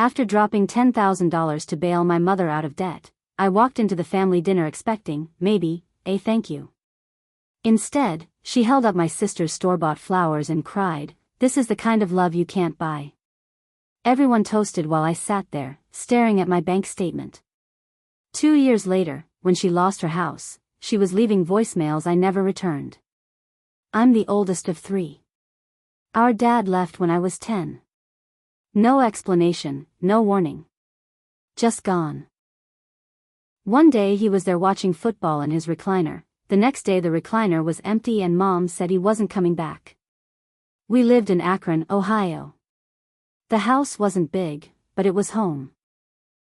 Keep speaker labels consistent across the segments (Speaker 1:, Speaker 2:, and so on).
Speaker 1: After dropping $10,000 to bail my mother out of debt, I walked into the family dinner expecting, maybe, a thank you. Instead, she held up my sister's store-bought flowers and cried, "This is the kind of love you can't buy." Everyone toasted while I sat there, staring at my bank statement. 2 years later, when she lost her house, she was leaving voicemails I never returned. I'm the oldest of 3. Our dad left when I was 10. No explanation, no warning. Just gone. One day he was there watching football in his recliner. The next day the recliner was empty and Mom said he wasn't coming back. We lived in Akron, Ohio. The house wasn't big, but it was home.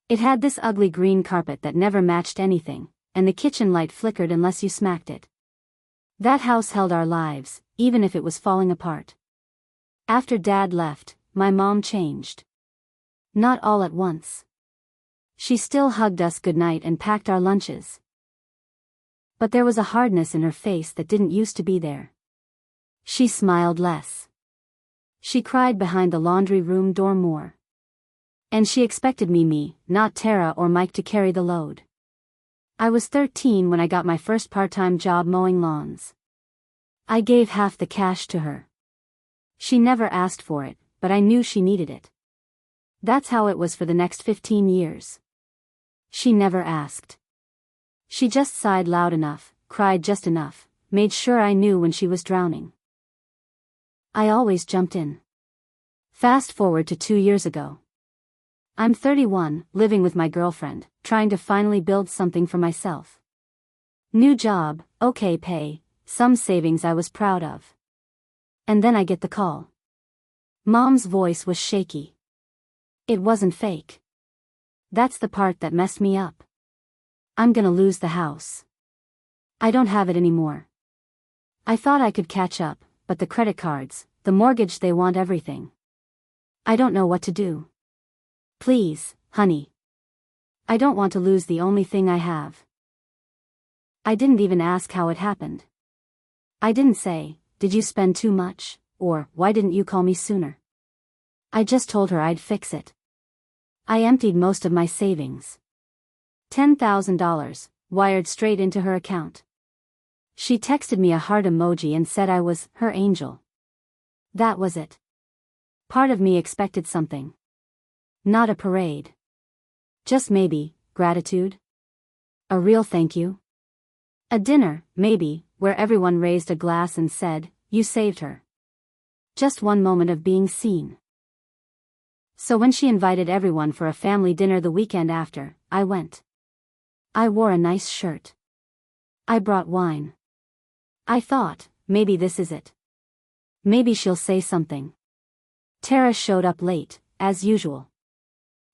Speaker 1: It had this ugly green carpet that never matched anything, and the kitchen light flickered unless you smacked it. That house held our lives, even if it was falling apart. After Dad left, my mom changed. Not all at once. She still hugged us goodnight and packed our lunches. But there was a hardness in her face that didn't used to be there. She smiled less. She cried behind the laundry room door more. And she expected me, not Tara or Mike, to carry the load. I was 13 when I got my first part-time job mowing lawns. I gave half the cash to her. She never asked for it, but I knew she needed it. That's how it was for the next 15 years. She never asked. She just sighed loud enough, cried just enough, made sure I knew when she was drowning. I always jumped in. Fast forward to 2 years ago. I'm 31, living with my girlfriend, trying to finally build something for myself. New job, okay pay, some savings I was proud of. And then I get the call. Mom's voice was shaky. It wasn't fake. That's the part that messed me up. I'm gonna lose the house. I don't have it anymore. I thought I could catch up, but the credit cards, the mortgage, they want everything. I don't know what to do. Please, honey. I don't want to lose the only thing I have. I didn't even ask how it happened. I didn't say, "Did you spend too much?" or "Why didn't you call me sooner?" I just told her I'd fix it. I emptied most of my savings. $10,000, wired straight into her account. She texted me a heart emoji and said I was her angel. That was it. Part of me expected something. Not a parade. Just maybe, gratitude? A real thank you? A dinner, maybe, where everyone raised a glass and said, "You saved her." Just one moment of being seen. So when she invited everyone for a family dinner the weekend after, I went. I wore a nice shirt. I brought wine. I thought, maybe this is it. Maybe she'll say something. Tara showed up late, as usual.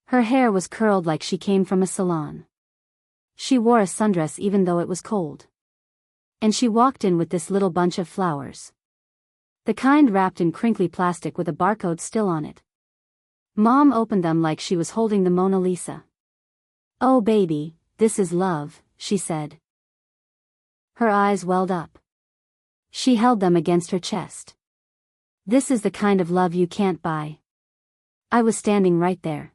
Speaker 1: Her hair was curled like she came from a salon. She wore a sundress even though it was cold. And she walked in with this little bunch of flowers. The kind wrapped in crinkly plastic with a barcode still on it. Mom opened them like she was holding the Mona Lisa. "Oh baby, this is love," she said. Her eyes welled up. She held them against her chest. "This is the kind of love you can't buy." I was standing right there.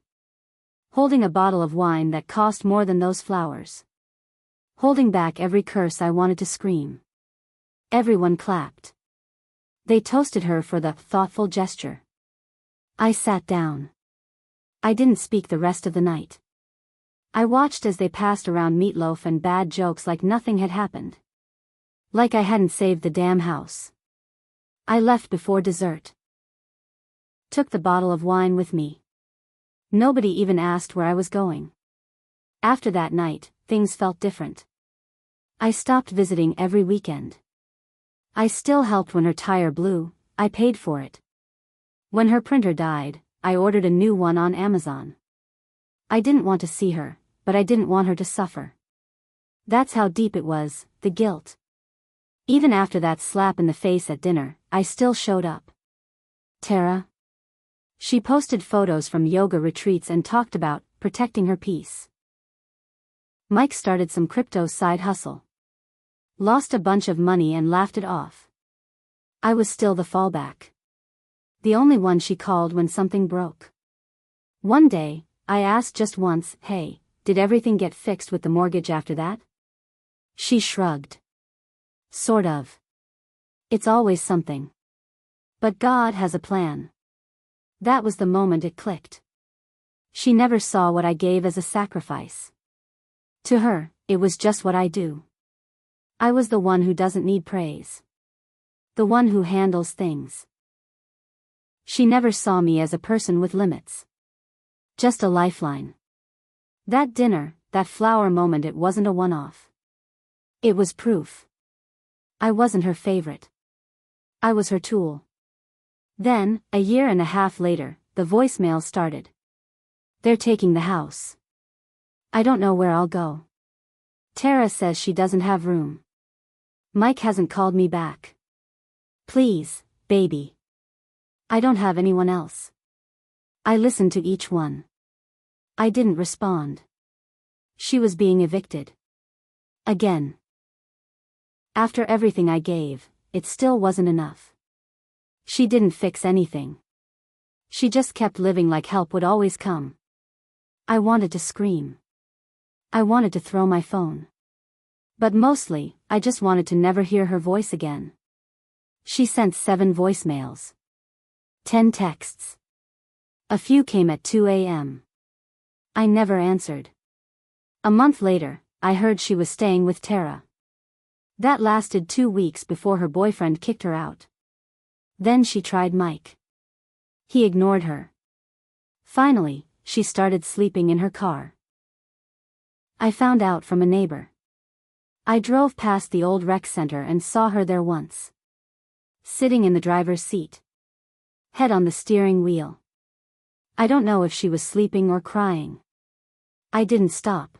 Speaker 1: Holding a bottle of wine that cost more than those flowers. Holding back every curse I wanted to scream. Everyone clapped. They toasted her for the thoughtful gesture. I sat down. I didn't speak the rest of the night. I watched as they passed around meatloaf and bad jokes like nothing had happened. Like I hadn't saved the damn house. I left before dessert. Took the bottle of wine with me. Nobody even asked where I was going. After that night, things felt different. I stopped visiting every weekend. I still helped when her tire blew, I paid for it. When her printer died, I ordered a new one on Amazon. I didn't want to see her, but I didn't want her to suffer. That's how deep it was, the guilt. Even after that slap in the face at dinner, I still showed up. Tara? She posted photos from yoga retreats and talked about protecting her peace. Mike started some crypto side hustle. Lost a bunch of money and laughed it off. I was still the fallback. The only one she called when something broke. One day, I asked just once, "Hey, did everything get fixed with the mortgage after that?" She shrugged. "Sort of. It's always something. But God has a plan." That was the moment it clicked. She never saw what I gave as a sacrifice. To her, it was just what I do. I was the one who doesn't need praise. The one who handles things. She never saw me as a person with limits. Just a lifeline. That dinner, that flower moment, it wasn't a one-off. It was proof. I wasn't her favorite. I was her tool. Then, a year and a half later, the voicemail started. "They're taking the house. I don't know where I'll go. Tara says she doesn't have room. Mike hasn't called me back. Please, baby. I don't have anyone else." I listened to each one. I didn't respond. She was being evicted. Again. After everything I gave, it still wasn't enough. She didn't fix anything. She just kept living like help would always come. I wanted to scream. I wanted to throw my phone. But mostly, I just wanted to never hear her voice again. She sent 7 voicemails. 10 texts. A few came at 2 a.m. I never answered. A month later, I heard she was staying with Tara. That lasted 2 weeks before her boyfriend kicked her out. Then she tried Mike. He ignored her. Finally, she started sleeping in her car. I found out from a neighbor. I drove past the old rec center and saw her there once. Sitting in the driver's seat. Head on the steering wheel. I don't know if she was sleeping or crying. I didn't stop.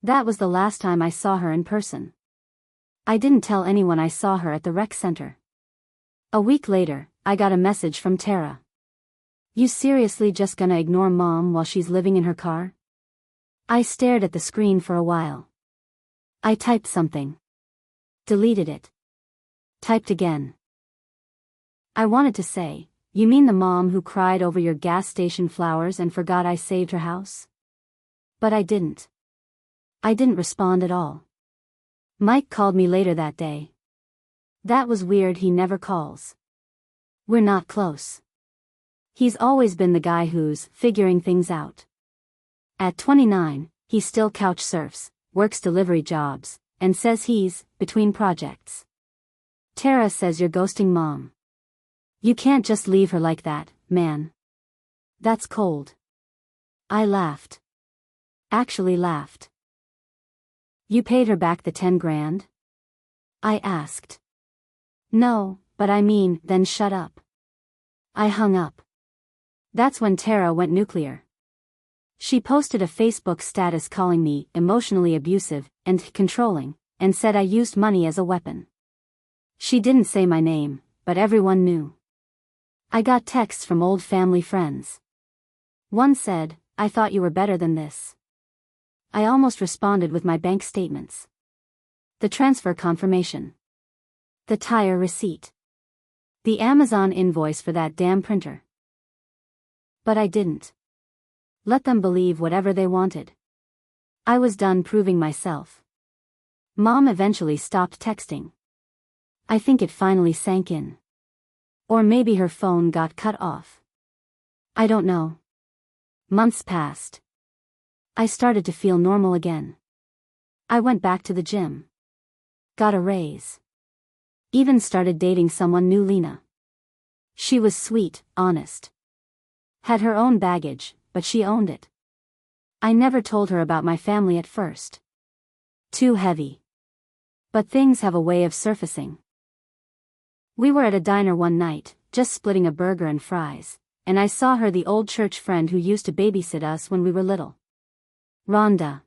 Speaker 1: That was the last time I saw her in person. I didn't tell anyone I saw her at the rec center. A week later, I got a message from Tara. "You seriously just gonna ignore Mom while she's living in her car?" I stared at the screen for a while. I typed something. Deleted it. Typed again. I wanted to say, "You mean the mom who cried over your gas station flowers and forgot I saved her house?" But I didn't. I didn't respond at all. Mike called me later that day. That was weird, he never calls. We're not close. He's always been the guy who's figuring things out. At 29, he still couch surfs, works delivery jobs, and says he's between projects. Tara says you're ghosting Mom. You can't just leave her like that, man. That's cold. I laughed. Actually laughed. You paid her back the 10 grand? I asked. No, but I mean, then shut up. I hung up. That's when Tara went nuclear. She posted a Facebook status calling me emotionally abusive and controlling, and said I used money as a weapon. She didn't say my name, but everyone knew. I got texts from old family friends. One said, "I thought you were better than this." I almost responded with my bank statements. The transfer confirmation. The tire receipt. The Amazon invoice for that damn printer. But I didn't. Let them believe whatever they wanted. I was done proving myself. Mom eventually stopped texting. I think it finally sank in. Or maybe her phone got cut off. I don't know. Months passed. I started to feel normal again. I went back to the gym. Got a raise. Even started dating someone new, Lena. She was sweet, honest. Had her own baggage, but she owned it. I never told her about my family at first. Too heavy. But things have a way of surfacing. We were at a diner one night, just splitting a burger and fries, and I saw her, the old church friend who used to babysit us when we were little. Rhonda.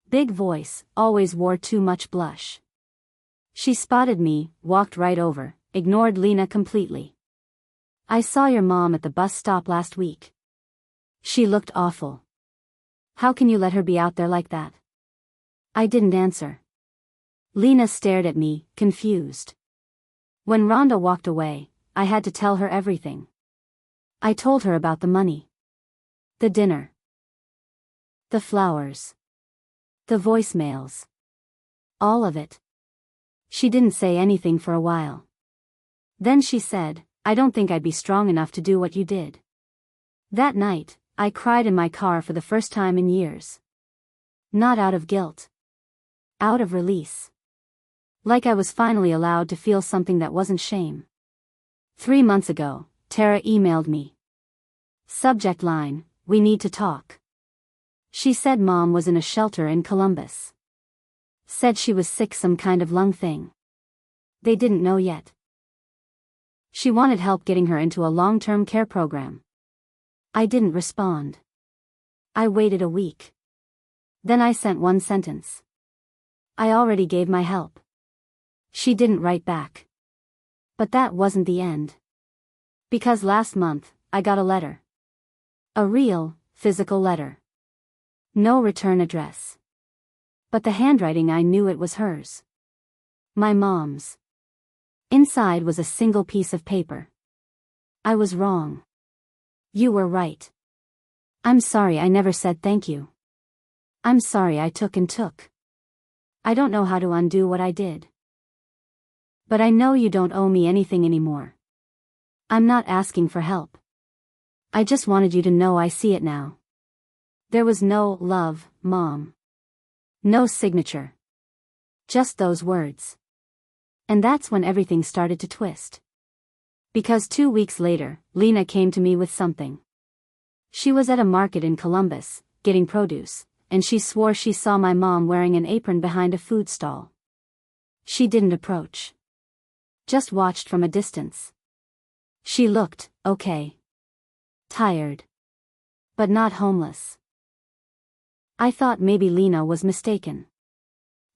Speaker 1: Big voice, always wore too much blush. She spotted me, walked right over, ignored Lena completely. "I saw your mom at the bus stop last week. She looked awful. How can you let her be out there like that?" I didn't answer. Lena stared at me, confused. When Rhonda walked away, I had to tell her everything. I told her about the money. The dinner. The flowers. The voicemails. All of it. She didn't say anything for a while. Then she said, "I don't think I'd be strong enough to do what you did." That night, I cried in my car for the first time in years. Not out of guilt. Out of release. Like I was finally allowed to feel something that wasn't shame. 3 months ago, Tara emailed me. Subject line, "We need to talk." She said Mom was in a shelter in Columbus. Said she was sick, some kind of lung thing. They didn't know yet. She wanted help getting her into a long-term care program. I didn't respond. I waited a week. Then I sent one sentence. "I already gave my help." She didn't write back. But that wasn't the end. Because last month, I got a letter. A real, physical letter. No return address. But the handwriting, I knew it was hers. My mom's. Inside was a single piece of paper. "I was wrong. You were right. I'm sorry I never said thank you. I'm sorry I took and took. I don't know how to undo what I did. But I know you don't owe me anything anymore. I'm not asking for help. I just wanted you to know I see it now." There was no "Love, Mom." No signature. Just those words. And that's when everything started to twist. Because 2 weeks later, Lena came to me with something. She was at a market in Columbus, getting produce, and she swore she saw my mom wearing an apron behind a food stall. She didn't approach. Just watched from a distance. She looked okay. Tired. But not homeless. I thought maybe Lena was mistaken.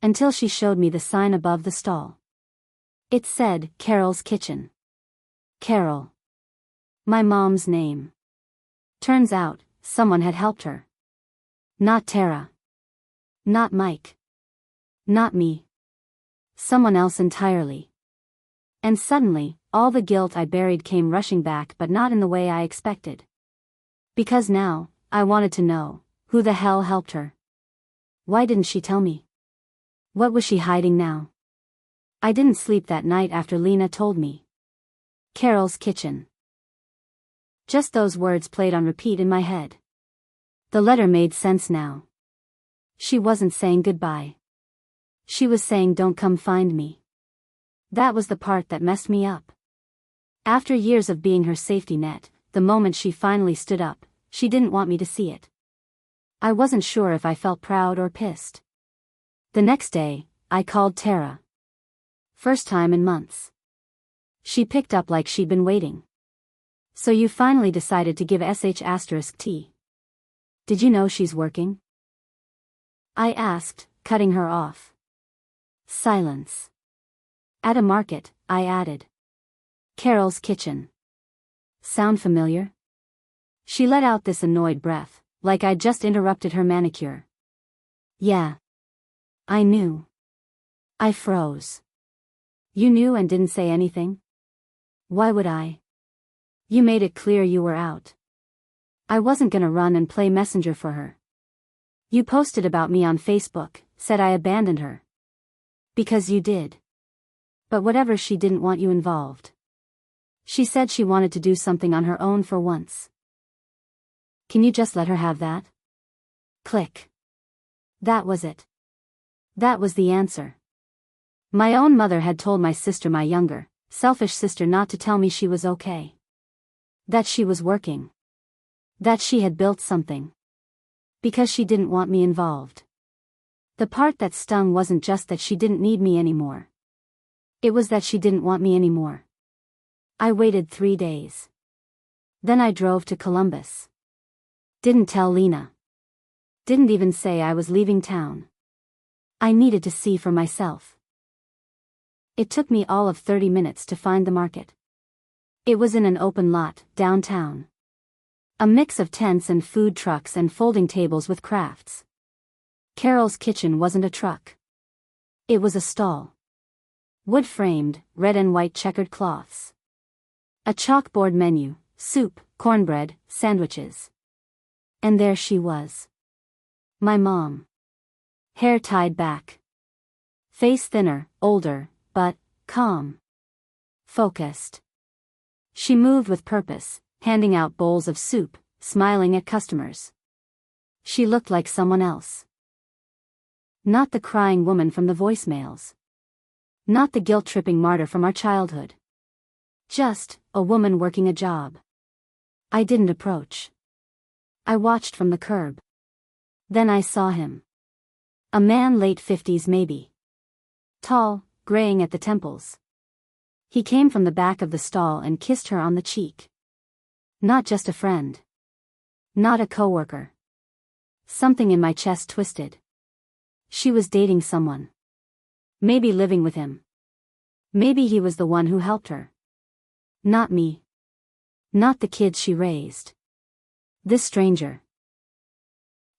Speaker 1: Until she showed me the sign above the stall. It said, "Carol's Kitchen." Carol. My mom's name. Turns out, someone had helped her. Not Tara. Not Mike. Not me. Someone else entirely. And suddenly, all the guilt I buried came rushing back, but not in the way I expected. Because now, I wanted to know, who the hell helped her? Why didn't she tell me? What was she hiding now? I didn't sleep that night after Lena told me. Carol's Kitchen. Just those words played on repeat in my head. The letter made sense now. She wasn't saying goodbye. She was saying, "Don't come find me." That was the part that messed me up. After years of being her safety net, the moment she finally stood up, she didn't want me to see it. I wasn't sure if I felt proud or pissed. The next day, I called Tara. First time in months. She picked up like she'd been waiting. "So you finally decided to give sh*T. Did you know she's working?" I asked, cutting her off. Silence. At a market, I added. Carol's Kitchen. Sound familiar? She let out this annoyed breath, like I'd just interrupted her manicure. Yeah. I knew. I froze. You knew and didn't say anything? Why would I? You made it clear you were out. I wasn't gonna run and play messenger for her. You posted about me on Facebook, said I abandoned her. Because you did. But whatever, she didn't want you involved. She said she wanted to do something on her own for once. Can you just let her have that? Click. That was it. That was the answer. My own mother had told my sister, my younger, selfish sister, not to tell me she was okay. That she was working. That she had built something. Because she didn't want me involved. The part that stung wasn't just that she didn't need me anymore. It was that she didn't want me anymore. I waited 3 days. Then I drove to Columbus. Didn't tell Lena. Didn't even say I was leaving town. I needed to see for myself. It took me all of 30 minutes to find the market. It was in an open lot, downtown. A mix of tents and food trucks and folding tables with crafts. Carol's Kitchen wasn't a truck. It was a stall. Wood-framed, red and white checkered cloths. A chalkboard menu, soup, cornbread, sandwiches. And there she was. My mom. Hair tied back. Face thinner, older, but calm. Focused. She moved with purpose, handing out bowls of soup, smiling at customers. She looked like someone else. Not the crying woman from the voicemails. Not the guilt-tripping martyr from our childhood. Just a woman working a job. I didn't approach. I watched from the curb. Then I saw him. A man late 50s maybe. Tall, graying at the temples. He came from the back of the stall and kissed her on the cheek. Not just a friend. Not a coworker. Something in my chest twisted. She was dating someone. Maybe living with him. Maybe he was the one who helped her. Not me. Not the kids she raised. This stranger.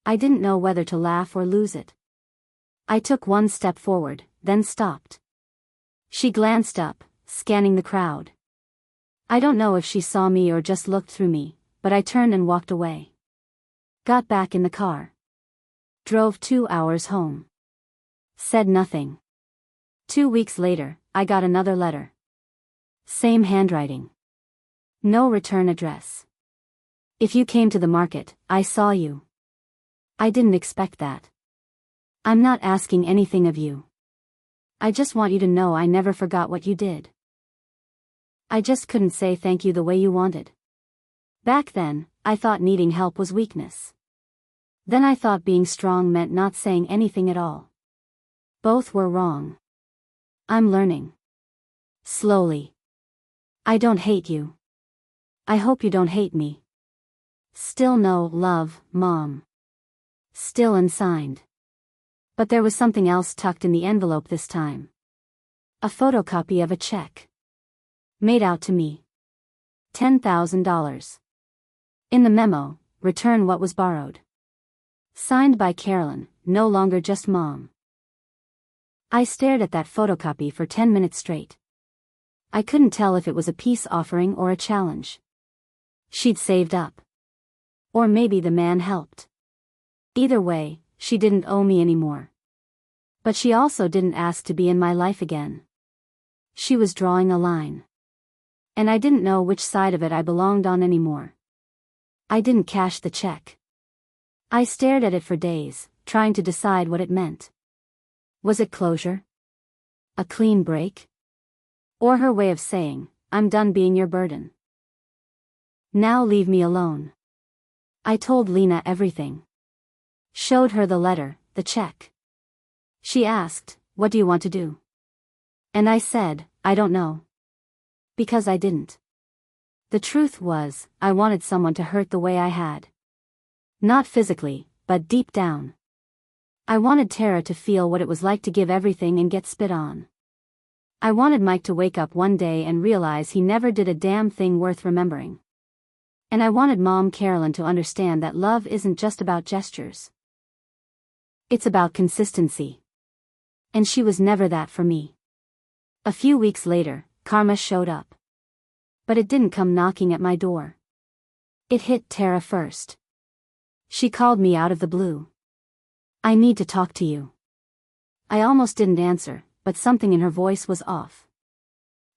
Speaker 1: I didn't know whether to laugh or lose it. I took one step forward, then stopped. She glanced up, scanning the crowd. I don't know if she saw me or just looked through me, but I turned and walked away. Got back in the car. Drove 2 hours home. Said nothing. 2 weeks later, I got another letter. Same handwriting. No return address. If you came to the market, I saw you. I didn't expect that. I'm not asking anything of you. I just want you to know I never forgot what you did. I just couldn't say thank you the way you wanted. Back then, I thought needing help was weakness. Then I thought being strong meant not saying anything at all. Both were wrong. I'm learning. Slowly. I don't hate you. I hope you don't hate me. Still no love, Mom. Still unsigned. But there was something else tucked in the envelope this time. A photocopy of a check. Made out to me. $10,000. In the memo, return what was borrowed. Signed by Carolyn, no longer just Mom. I stared at that photocopy for 10 minutes straight. I couldn't tell if it was a peace offering or a challenge. She'd saved up. Or maybe the man helped. Either way, she didn't owe me anymore. But she also didn't ask to be in my life again. She was drawing a line. And I didn't know which side of it I belonged on anymore. I didn't cash the check. I stared at it for days, trying to decide what it meant. Was it closure? A clean break? Or her way of saying, I'm done being your burden. Now leave me alone. I told Lena everything. Showed her the letter, the check. She asked, what do you want to do? And I said, I don't know. Because I didn't. The truth was, I wanted someone to hurt the way I had. Not physically, but deep down. I wanted Tara to feel what it was like to give everything and get spit on. I wanted Mike to wake up one day and realize he never did a damn thing worth remembering. And I wanted Mom Carolyn to understand that love isn't just about gestures. It's about consistency. And she was never that for me. A few weeks later, karma showed up. But it didn't come knocking at my door. It hit Tara first. She called me out of the blue. I need to talk to you. I almost didn't answer, but something in her voice was off.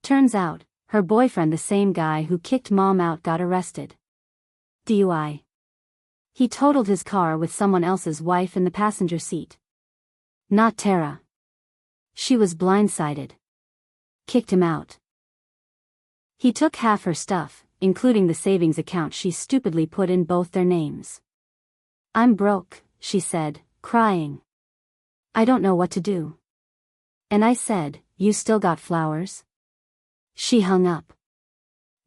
Speaker 1: Turns out, her boyfriend, the same guy who kicked Mom out, got arrested. DUI. He totaled his car with someone else's wife in the passenger seat. Not Tara. She was blindsided. Kicked him out. He took half her stuff, including the savings account she stupidly put in both their names. I'm broke, she said, crying. I don't know what to do. And I said, you still got flowers? She hung up.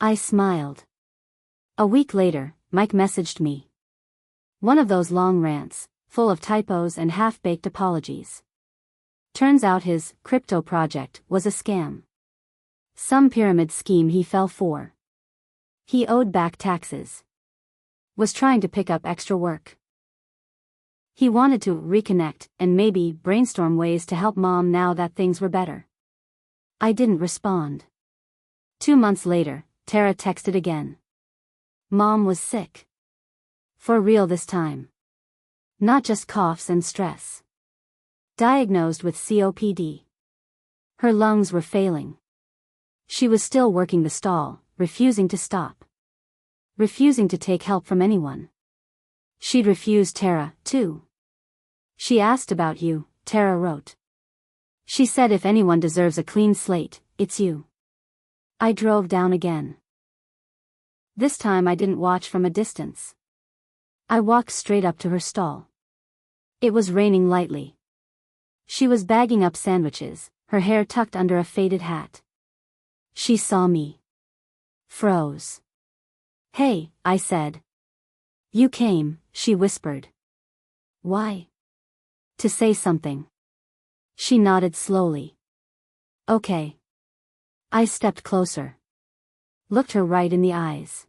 Speaker 1: I smiled. A week later, Mike messaged me. One of those long rants, full of typos and half-baked apologies. Turns out his crypto project was a scam. Some pyramid scheme he fell for. He owed back taxes. Was trying to pick up extra work. He wanted to reconnect and maybe brainstorm ways to help Mom now that things were better. I didn't respond. 2 months later, Tara texted again. Mom was sick. For real this time. Not just coughs and stress. Diagnosed with COPD. Her lungs were failing. She was still working the stall, refusing to stop. Refusing to take help from anyone. She'd refused Tara, too. She asked about you, Tara wrote. She said if anyone deserves a clean slate, it's you. I drove down again. This time I didn't watch from a distance. I walked straight up to her stall. It was raining lightly. She was bagging up sandwiches, her hair tucked under a faded hat. She saw me. Froze. Hey, I said. You came, she whispered. Why? To say something. She nodded slowly. Okay. I stepped closer. Looked her right in the eyes.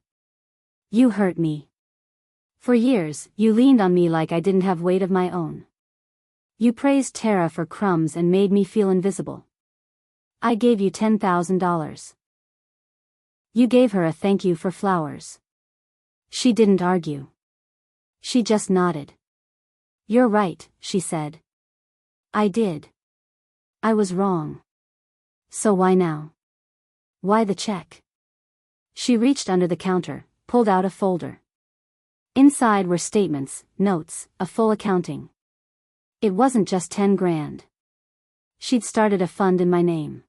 Speaker 1: You hurt me. For years, you leaned on me like I didn't have weight of my own. You praised Tara for crumbs and made me feel invisible. I gave you $10,000. You gave her a thank you for flowers. She didn't argue. She just nodded. You're right, she said. I did. I was wrong. So why now? Why the check? She reached under the counter, pulled out a folder. Inside were statements, notes, a full accounting. It wasn't just 10 grand. She'd started a fund in my name.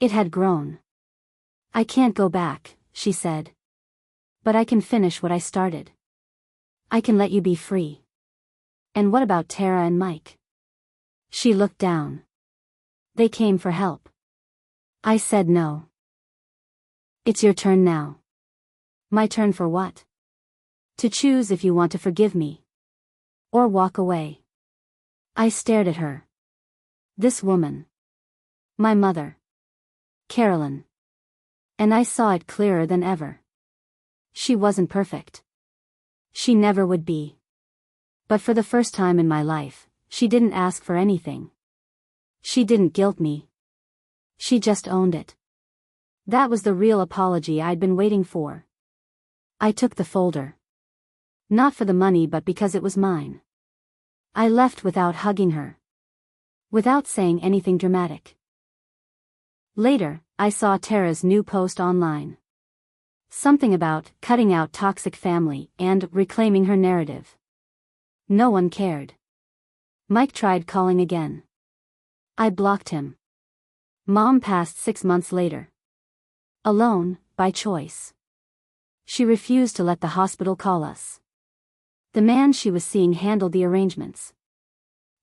Speaker 1: It had grown. I can't go back, she said. But I can finish what I started. I can let you be free. And what about Tara and Mike? She looked down. They came for help. I said no. It's your turn now. My turn for what? To choose if you want to forgive me. Or walk away. I stared at her. This woman. My mother. Carolyn. And I saw it clearer than ever. She wasn't perfect. She never would be. But for the first time in my life, she didn't ask for anything. She didn't guilt me. She just owned it. That was the real apology I'd been waiting for. I took the folder. Not for the money but because it was mine. I left without hugging her. Without saying anything dramatic. Later, I saw Tara's new post online. Something about cutting out toxic family and reclaiming her narrative. No one cared. Mike tried calling again. I blocked him. Mom passed 6 months later. Alone, by choice. She refused to let the hospital call us. The man she was seeing handled the arrangements.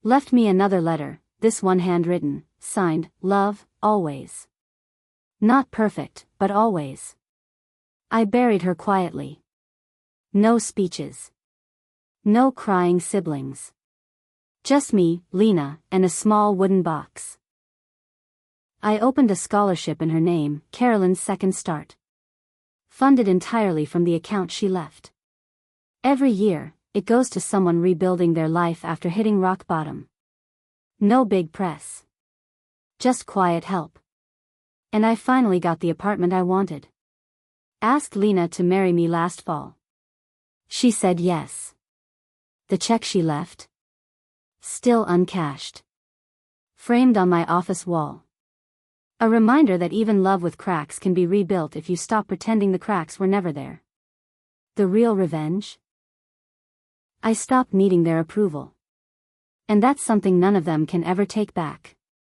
Speaker 1: Left me another letter, this one handwritten, signed, Love, always. Not perfect, but always. I buried her quietly. No speeches. No crying siblings. Just me, Lena, and a small wooden box. I opened a scholarship in her name, Carolyn's Second Start. Funded entirely from the account she left. Every year, it goes to someone rebuilding their life after hitting rock bottom. No big press. Just quiet help. And I finally got the apartment I wanted. Asked Lena to marry me last fall. She said yes. The check she left? Still uncashed. Framed on my office wall. A reminder that even love with cracks can be rebuilt if you stop pretending the cracks were never there. The real revenge? I stopped needing their approval. And that's something none of them can ever take back.